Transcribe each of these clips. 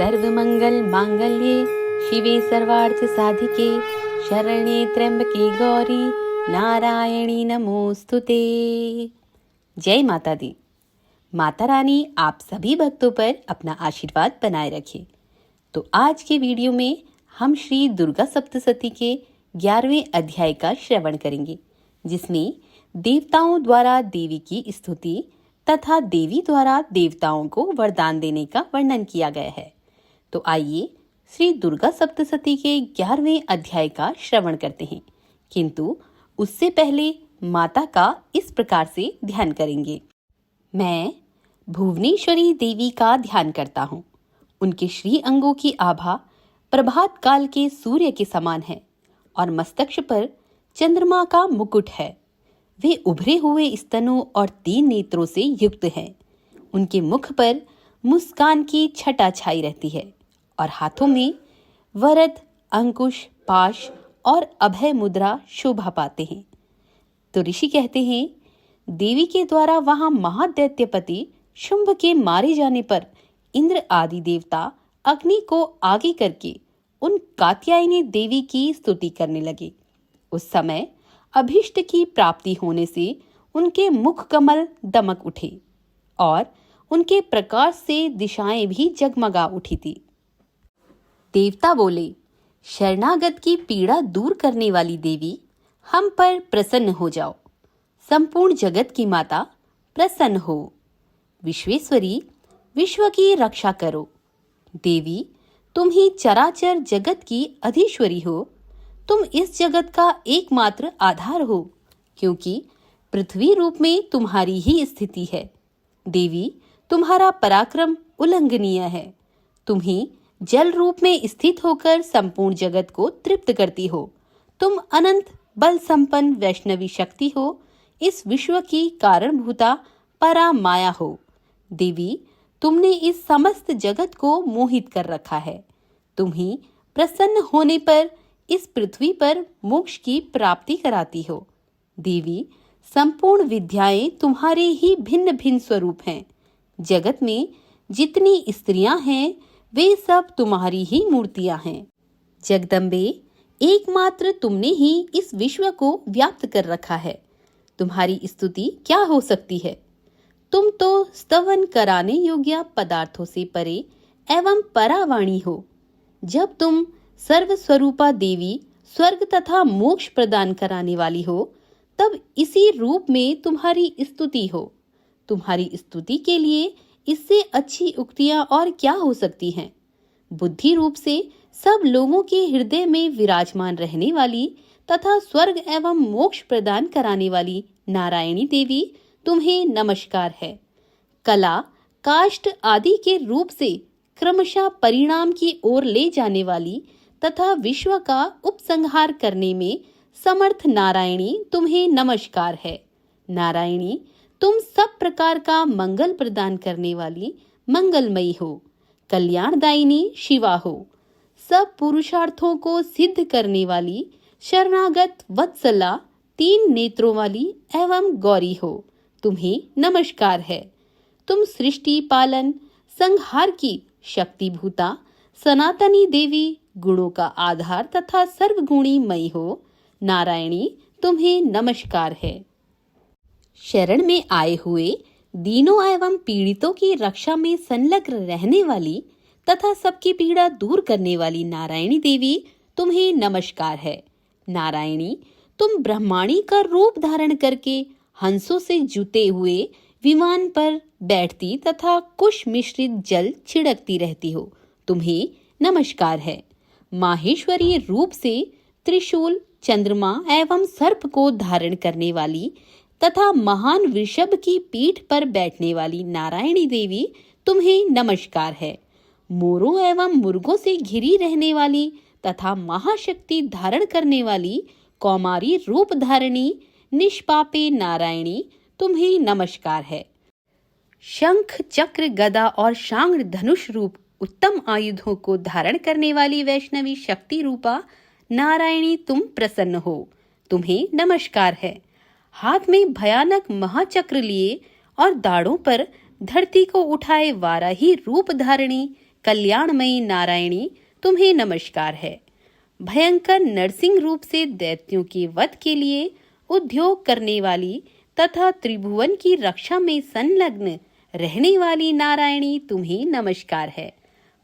सर्वमंगल मांगल्ये शिवे सर्वार्थ साधिके शरण्ये त्र्यंबके गौरी नारायणी नमोस्तुते। जय माता दी। माता रानी आप सभी भक्तों पर अपना आशीर्वाद बनाए रखे। तो आज के वीडियो में हम श्री दुर्गा सप्तशती के 11वें अध्याय का श्रवण करेंगे, जिसमें देवताओं द्वारा देवी की स्तुति तथा देवी द्वारा देवताओं को वरदान देने का वर्णन किया गया है। तो आइए श्री दुर्गा सप्तशती के 11वें अध्याय का श्रवण करते हैं, किंतु उससे पहले माता का इस प्रकार से ध्यान करेंगे। मैं भुवनेश्वरी देवी का ध्यान करता हूँ। उनके श्री अंगों की आभा प्रभात काल के सूर्य के समान है और मस्तक पर चंद्रमा का मुकुट है। वे उभरे हुए स्तनों और 3 नेत्रों से युक्त हैं। उनके मुख पर मुस्कान की छटा छाई रहती है और हाथों में वरद, अंकुश, पाश और अभय मुद्रा शोभा पाते हैं। तो ऋषि कहते हैं, देवी के द्वारा वहां महादैत्यपति शुंभ के मारे जाने पर इंद्र आदि देवता अग्नि को आगे करके उन कात्यायनी देवी की स्तुति करने लगे। उस समय अभीष्ट की प्राप्ति होने से उनके मुख कमल दमक उठे और उनके प्रकाश से दिशाएं भी जगमगा उठी थी। देवता बोले, शरणागत की पीड़ा दूर करने वाली देवी, हम पर प्रसन्न हो जाओ। संपूर्ण जगत की माता प्रसन्न हो। विश्वेश्वरी, विश्व की रक्षा करो। देवी, तुम ही चराचर जगत की अधीश्वरी हो। तुम इस जगत का एकमात्र आधार हो, क्योंकि पृथ्वी रूप में तुम्हारी ही स्थिति है। देवी, तुम्हारा पराक्रम उल्लंघनीय है। तुम ही जल रूप में स्थित होकर संपूर्ण जगत को तृप्त करती हो। तुम अनंत बल संपन्न वैष्णवी शक्ति हो। इस विश्व की कारणभूता परा माया हो। देवी, तुमने इस समस्त जगत को मोहित कर रखा है। तुम ही प्रसन्न होने पर इस पृथ्वी पर मोक्ष की प्राप्ति कराती हो। देवी, संपूर्ण विद्याएं तुम्हारे ही भिन्न भिन्न स्वरूप हैं। जगत में जितनी स्त्रियां हैं वे सब तुम्हारी ही मूर्तियां हैं। जगदम्बे, एकमात्र तुमने ही इस विश्व को व्याप्त कर रखा है। तुम्हारी स्तुति क्या हो सकती है? तुम तो स्तवन कराने योग्य पदार्थों से परे एवं परावाणी हो। जब तुम सर्वस्वरूपा देवी स्वर्ग तथा मोक्ष प्रदान कराने वाली हो, तब इसी रूप में तुम्हारी स्तुति हो। तुम्हारी स्तुति के लिए इससे अच्छी उक्तियां और क्या हो सकती हैं? बुद्धि रूप से सब लोगों के हृदय में विराजमान रहने वाली तथा स्वर्ग एवं मोक्ष प्रदान कराने वाली नारायणी देवी, तुम्हें नमस्कार है। कला, काष्ठ आदि के रूप से क्रमशः परिणाम की ओर ले जाने वाली तथा विश्व का उपसंहार करने में समर्थ नारायणी, तुम्हें नमस्कार है। नारायणी, तुम सब प्रकार का मंगल प्रदान करने वाली मंगलमयी हो। कल्याणदायिनी शिवा हो। सब पुरुषार्थों को सिद्ध करने वाली शरणागत वत्सला, 3 नेत्रों वाली एवं गौरी हो। तुम्हें नमस्कार है। तुम सृष्टि पालन संहार की शक्तिभूता सनातनी देवी, गुणों का आधार तथा सर्वगुणी मई हो। नारायणी, तुम्हें नमस्कार है। शरण में आए हुए दीनों एवं पीड़ितों की रक्षा में संलग्न रहने वाली तथा सबकी पीड़ा दूर करने वाली नारायणी देवी, तुम्हें नमस्कार है। नारायणी, तुम ब्रह्माणी का रूप धारण करके हंसों से जुते हुए विमान पर बैठती तथा कुश मिश्रित जल छिड़कती रहती हो। तुम्हें नमस्कार है। माहेश्वरी रूप से त्रिशूल, चंद्रमा एवं सर्प को धारण करने वाली तथा महान वृषभ की पीठ पर बैठने वाली नारायणी देवी, तुम्हें नमस्कार है। मोरों एवं मुर्गों से घिरी रहने वाली तथा महाशक्ति धारण करने वाली कौमारी रूप धारणी निष्पापे नारायणी, तुम्हें नमस्कार है। शंख, चक्र, गदा और शांग धनुष रूप उत्तम आयुधों को धारण करने वाली वैष्णवी शक्ति रूपा नारायणी, तुम प्रसन्न हो। तुम्हें नमस्कार है। हाथ में भयानक महाचक्र लिए और दाढ़ों पर धरती को उठाए वाराही रूप धारणी कल्याणमयी नारायणी तुम्हें नमस्कार है। भयंकर नरसिंह रूप से दैत्यों के वध के लिए उद्योग करने वाली तथा त्रिभुवन की रक्षा में संलग्न रहने वाली नारायणी तुम्हें नमस्कार है।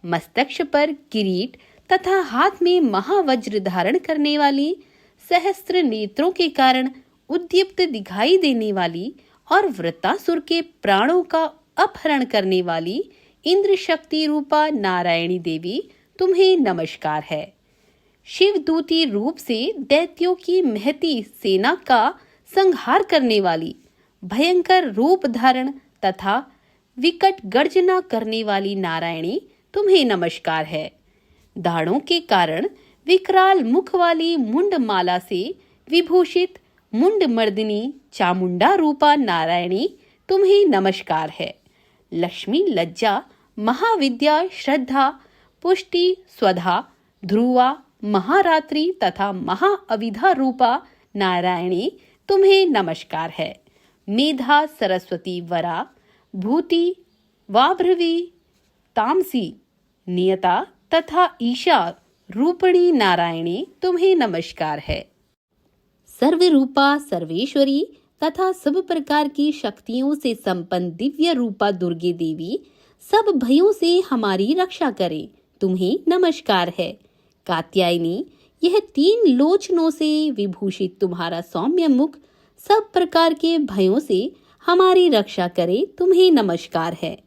मस्तक पर किरीट तथा हाथ में महावज्र धारण करने वाली, सहस्त्र नेत्रों के कारण उद्दीप्त दिखाई देने वाली और वृत्तासुर के प्राणों का अपहरण करने वाली इंद्र शक्ति रूपा नारायणी देवी तुम्हें नमस्कार है। शिवदूती रूप से दैत्यों की महती सेना का संहार करने वाली, भयंकर रूप धारण तथा विकट गर्जना करने वाली नारायणी तुम्हें नमस्कार है। दाढ़ों के कारण विकराल मुख वाली मुंड माला से विभूषित मुंड मर्दिनी चामुंडा रूपा नारायणी तुम्हें नमस्कार है। लक्ष्मी, लज्जा, महाविद्या, श्रद्धा, पुष्टि, स्वधा, ध्रुवा, महारात्रि तथा महाअविधा रूपा नारायणी तुम्हें नमस्कार है। मेधा, सरस्वती, वरा, भूति, वाभ्रवी, तामसी, नियता तथा ईशा रूपणी नारायणी तुम्हें नमस्कार है। सर्वरूपा, सर्वेश्वरी तथा सब प्रकार की शक्तियों से संपन्न दिव्य रूपा दुर्गे देवी सब भयों से हमारी रक्षा करे, तुम्हें नमस्कार है। कात्यायनी, यह 3 लोचनों से विभूषित तुम्हारा सौम्य मुख सब प्रकार के भयों से हमारी रक्षा करे, तुम्हें नमस्कार है।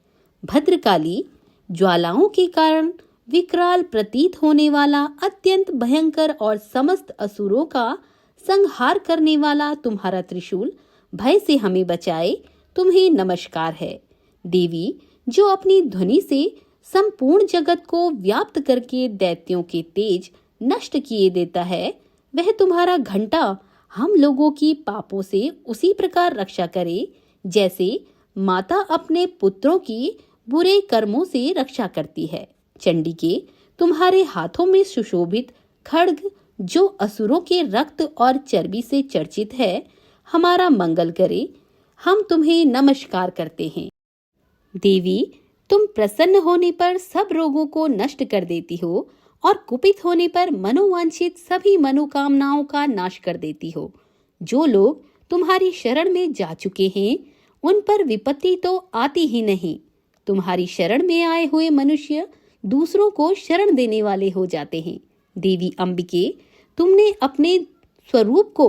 भद्रकाली, ज्वालाओं के कारण विकराल प्रतीत होने वाला अत्यंत भयंकर और समस्त असुरों का संहार करने वाला तुम्हारा त्रिशूल भय से हमें बचाए, तुम्हें नमस्कार है। देवी, जो अपनी ध्वनि से संपूर्ण जगत को व्याप्त करके दैत्यों के तेज नष्ट किए देता है, वह तुम्हारा घंटा हम लोगों की पापों से उसी प्रकार रक्षा करे जैसे माता अपने पुत्रों की बुरे कर्मों से रक्षा करती है। चंडिके, तुम्हारे हाथों में सुशोभित खड्ग जो असुरों के रक्त और चर्बी से चर्चित है, हमारा मंगल करे, हम तुम्हें नमस्कार करते हैं। देवी, तुम प्रसन्न होने पर सब रोगों को नष्ट कर देती हो और कुपित होने पर मनोवांछित सभी मनोकामनाओं का नाश कर देती हो। जो लोग तुम्हारी शरण में जा चुके हैं, उन पर विपत्ति तो आती ही नहीं। तुम्हारी शरण में आए हुए मनुष्य दूसरों को शरण देने वाले हो जाते हैं। देवी अंबिके, तुमने अपने स्वरूप को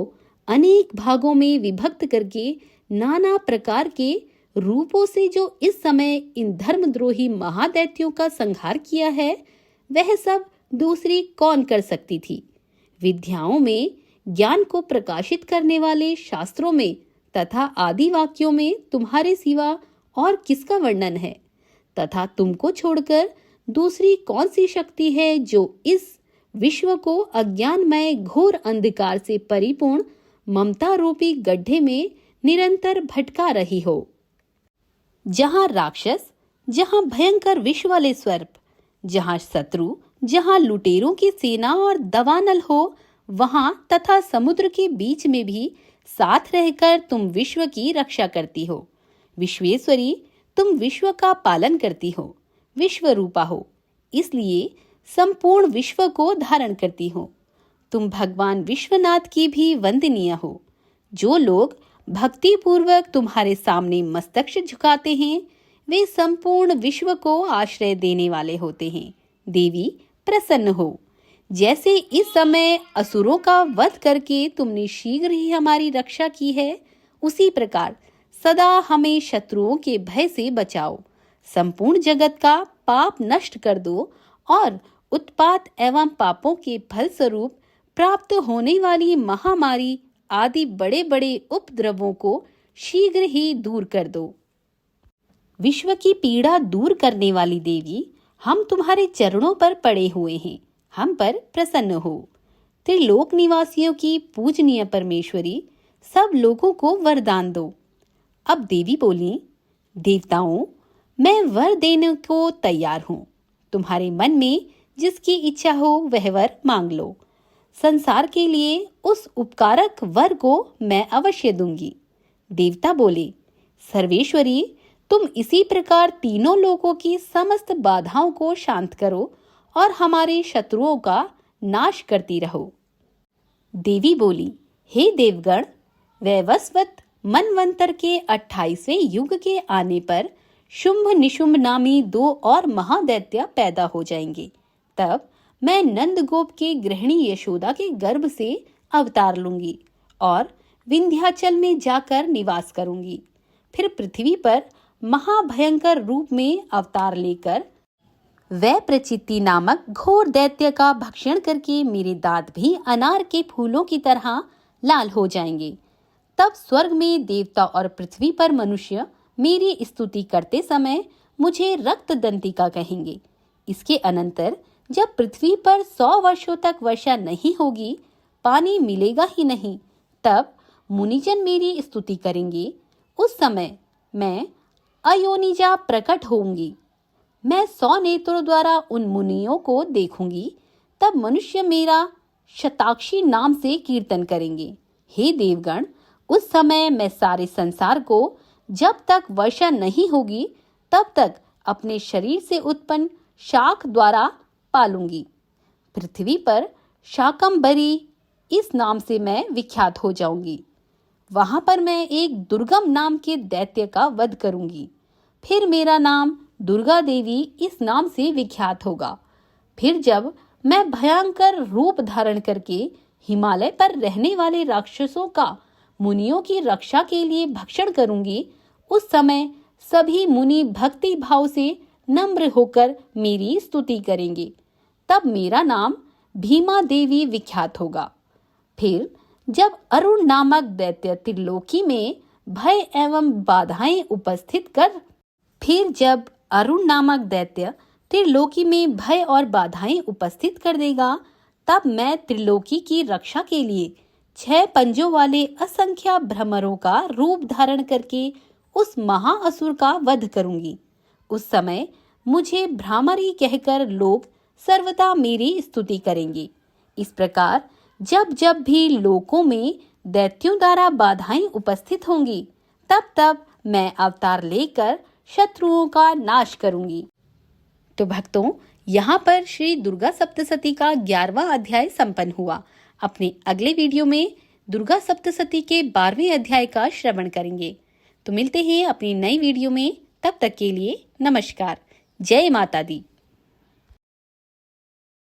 अनेक भागों में विभक्त करके नाना प्रकार के रूपों से जो इस समय इन धर्मद्रोही महादैत्यों का संहार किया है, वह सब दूसरी कौन कर सकती थी। विद्याओं में, ज्ञान को प्रकाशित करने वाले शास्त्रों में तथा आदि वाक्यों में तुम्हारे सिवा और किसका वर्णन है, तथा तुमको छोड़कर दूसरी कौन सी शक्ति है जो इस विश्व को अज्ञानमय घोर अंधकार से परिपूर्ण ममता रूपी गड्ढे में निरंतर भटका रही हो। जहाँ राक्षस, जहाँ भयंकर विष वाले सर्प, जहाँ शत्रु, जहाँ लुटेरों की सेना और दवानल हो, वहाँ तथा समुद्र के बीच में भी साथ रहकर तुम विश्व की रक्षा करती हो। विश्वेश्वरी, तुम विश्व का पालन करती हो, विश्व रूपा हो, इसलिए संपूर्ण विश्व को धारण करती हो। तुम भगवान विश्वनाथ की भी वंदनीय हो। जो लोग भक्ति पूर्वक तुम्हारे सामने मस्तक झुकाते हैं, वे संपूर्ण विश्व को आश्रय देने वाले होते हैं। देवी, प्रसन्न हो। जैसे इस समय असुरों का वध करके तुमने शीघ्र ही हमारी रक्षा की है, उसी प्रकार सदा हमें शत्रुओं के भय से बचाओ। संपूर्ण जगत का पाप नष्ट कर दो और उत्पात एवं पापों के फल स्वरूप प्राप्त होने वाली महामारी आदि बड़े बड़े उपद्रवों को शीघ्र ही दूर कर दो। विश्व की पीड़ा दूर करने वाली देवी, हम तुम्हारे चरणों पर पड़े हुए हैं, हम पर प्रसन्न हो। त्रिलोक निवासियों की पूजनीय परमेश्वरी, सब लोगों को वरदान दो। अब देवी बोली, देवताओं, मैं वर देने को तैयार हूँ। तुम्हारे मन में जिसकी इच्छा हो वह वर मांग लो। संसार के लिए उस उपकारक वर को मैं अवश्य दूंगी। देवता बोले, सर्वेश्वरी, तुम इसी प्रकार तीनों लोकों की समस्त बाधाओं को शांत करो और हमारे शत्रुओं का नाश करती रहो। देवी बोली, हे देवगण, वैवस्वत मनवंतर के 28वें युग के आने पर शुंभ निशुंभ नामी 2 और महादैत्य पैदा हो जाएंगे। तब मैं नंदगोप के गृहिणी यशोदा के गर्भ से अवतार लूंगी और विंध्याचल में जाकर निवास करूंगी। फिर पृथ्वी पर महाभयंकर रूप में अवतार लेकर वह प्रचिति नामक घोर दैत्य का भक्षण करके मेरे दांत भी अनार के फूलों की तरह लाल हो जाएंगे। तब स्वर्ग में देवता और पृथ्वी पर मनुष्य मेरी स्तुति करते समय मुझे रक्त दंतिका कहेंगे। इसके अनंतर जब पृथ्वी पर 100 वर्षों तक वर्षा नहीं होगी, पानी मिलेगा ही नहीं, तब मुनिजन मेरी स्तुति करेंगे। उस समय मैं अयोनिजा प्रकट होंगी। मैं 100 नेत्रों द्वारा उन मुनियों को देखूंगी। तब मनुष्य मेरा शताक्षी नाम से कीर्तन करेंगे। हे देवगण, उस समय मैं सारे संसार को जब तक वर्षा नहीं होगी तब तक अपने शरीर से उत्पन्न शाख द्वारा पालूंगी। पृथ्वी पर शाकंभरी इस नाम से मैं विख्यात हो जाऊंगी। वहां पर मैं एक दुर्गम नाम के दैत्य का वध करूंगी। फिर मेरा नाम दुर्गा देवी इस नाम से विख्यात होगा। फिर जब मैं भयंकर रूप धारण करके हिमालय पर रहने वाले राक्षसों का मुनियों की रक्षा के लिए भक्षण करूंगी, उस समय सभी मुनि भक्ति भाव से नम्र होकर मेरी स्तुति करेंगे। तब मेरा नाम भीमा देवी विख्यात होगा। फिर जब अरुण नामक दैत्य त्रिलोकी में भय एवं बाधाएं उपस्थित कर देगा, तब मैं त्रिलोकी की रक्षा के लिए 6 पंजों वाले असंख्य भ्रमरों का रूप धारण करके उस महाअसुर का वध करूंगी। उस समय मुझे भ्रामरी कहकर लोग सर्वदा मेरी स्तुति करेंगे। इस प्रकार जब जब भी लोकों में दैत्यों द्वारा बाधाएं उपस्थित होंगी, तब तब मैं अवतार लेकर शत्रुओं का नाश करूंगी। तो भक्तों, यहाँ पर श्री दुर्गा सप्तशती का 11वां अध्याय संपन्न हुआ। अपने अगले वीडियो में दुर्गा सप्तशती के 12वें अध्याय का श्रवण करेंगे। तो मिलते हैं अपनी नई वीडियो में। तब तक के लिए नमस्कार। जय माता दी।